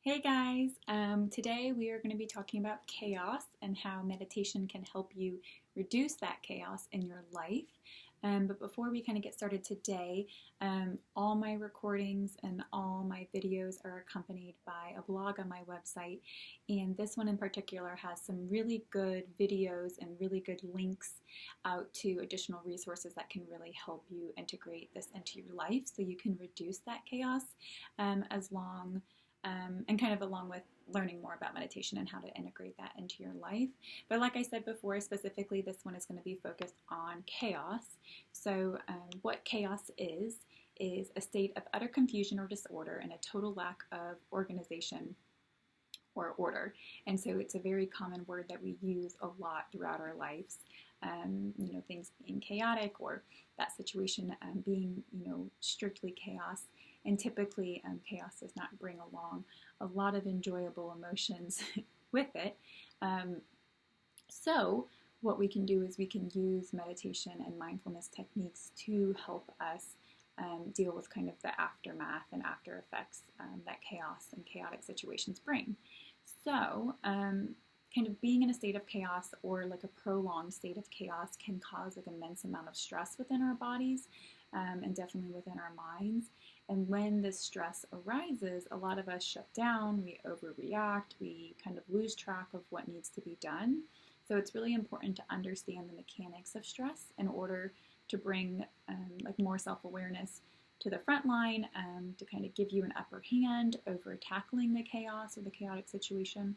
Hey guys, today we are going to be talking about chaos and how meditation can help you reduce that chaos in your life. But before we kind of get started today, all my recordings and all my videos are accompanied by a blog on my website. And this one in particular has some really good videos and really good links out to additional resources that can really help you integrate this into your life so you can reduce that chaos and kind of along with learning more about meditation and how to integrate that into your life. But like I said before, specifically this one is going to be focused on chaos. So what chaos is a state of utter confusion or disorder and a total lack of organization or order. And so it's a very common word that we use a lot throughout our lives. Things being chaotic or that situation being, strictly chaos. And typically, chaos does not bring along a lot of enjoyable emotions with it. So what we can do is we can use meditation and mindfulness techniques to help us deal with kind of the aftermath and after effects that chaos and chaotic situations bring. So kind of being in a state of chaos or like a prolonged state of chaos can cause an immense amount of stress within our bodies and definitely within our minds. And when this stress arises, a lot of us shut down, we overreact, we kind of lose track of what needs to be done. So it's really important to understand the mechanics of stress in order to bring more self-awareness to the front line to kind of give you an upper hand over tackling the chaos or the chaotic situation.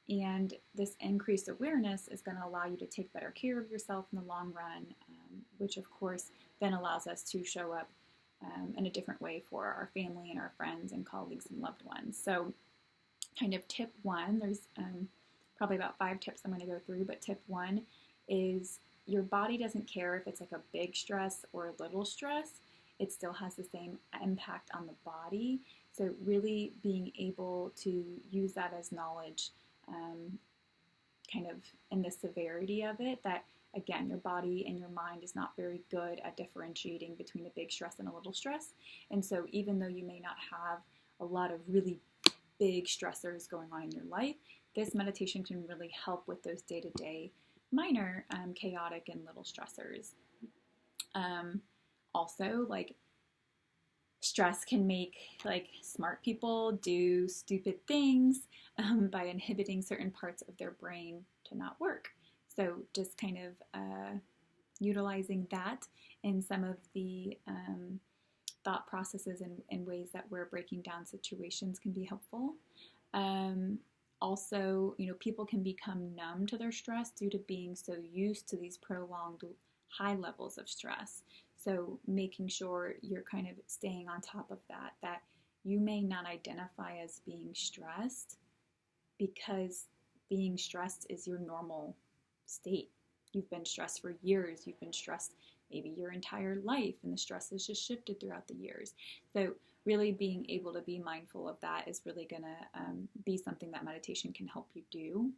And this increased awareness is going to allow you to take better care of yourself in the long run, which of course then allows us to show up in a different way for our family and our friends and colleagues and loved ones. So kind of tip one, there's probably about 5 tips I'm going to go through, but tip one is your body doesn't care if it's like a big stress or a little stress. It still has the same impact on the body. So really being able to use that as knowledge kind of in the severity of it, that again, your body and your mind is not very good at differentiating between a big stress and a little stress. And so even though you may not have a lot of really big stressors going on in your life, this meditation can really help with those day-to-day minor chaotic and little stressors. Also, stress can make smart people do stupid things by inhibiting certain parts of their brain to not work. So just kind of utilizing that in some of the thought processes and ways that we're breaking down situations can be helpful. Also, people can become numb to their stress due to being so used to these prolonged high levels of stress. So making sure you're kind of staying on top of that you may not identify as being stressed because being stressed is your normal state. You've been stressed for years. You've been stressed maybe your entire life, and the stress has just shifted throughout the years. So really being able to be mindful of that is really going to be something that meditation can help you do.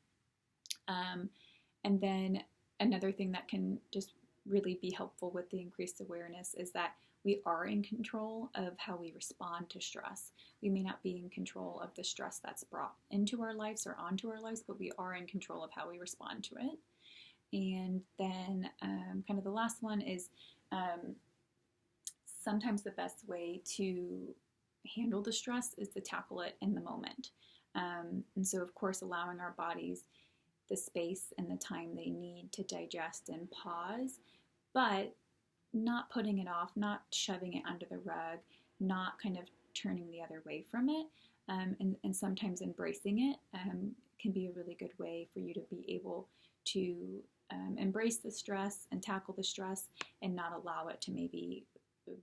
And then another thing that can just really be helpful with the increased awareness is that we are in control of how we respond to stress. We may not be in control of the stress that's brought into our lives or onto our lives, but we are in control of how we respond to it. And then kind of the last one is sometimes the best way to handle the stress is to tackle it in the moment. And so, of course, allowing our bodies the space and the time they need to digest and pause, but not putting it off, not shoving it under the rug, not kind of turning the other way from it, and sometimes embracing it can be a really good way for you to be able to embrace the stress and tackle the stress and not allow it to maybe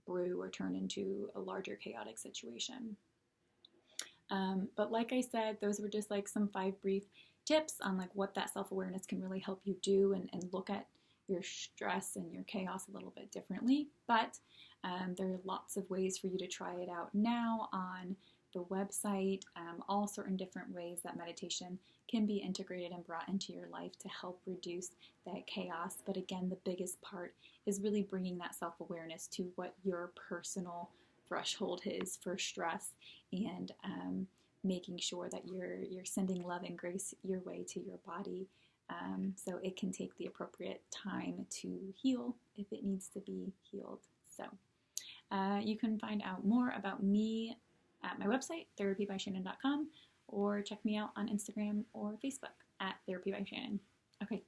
brew or turn into a larger chaotic situation. But like I said, those were just some 5 brief tips on what that self-awareness can really help you do and look at your stress and your chaos a little bit differently. But there are lots of ways for you to try it out now on the website, all certain different ways that meditation can be integrated and brought into your life to help reduce that chaos. But again, the biggest part is really bringing that self-awareness to what your personal threshold is for stress and making sure that you're sending love and grace your way to your body, so it can take the appropriate time to heal if it needs to be healed. So you can find out more about me at my website, therapybyshannon.com, or check me out on Instagram or Facebook at therapybyshannon. Okay,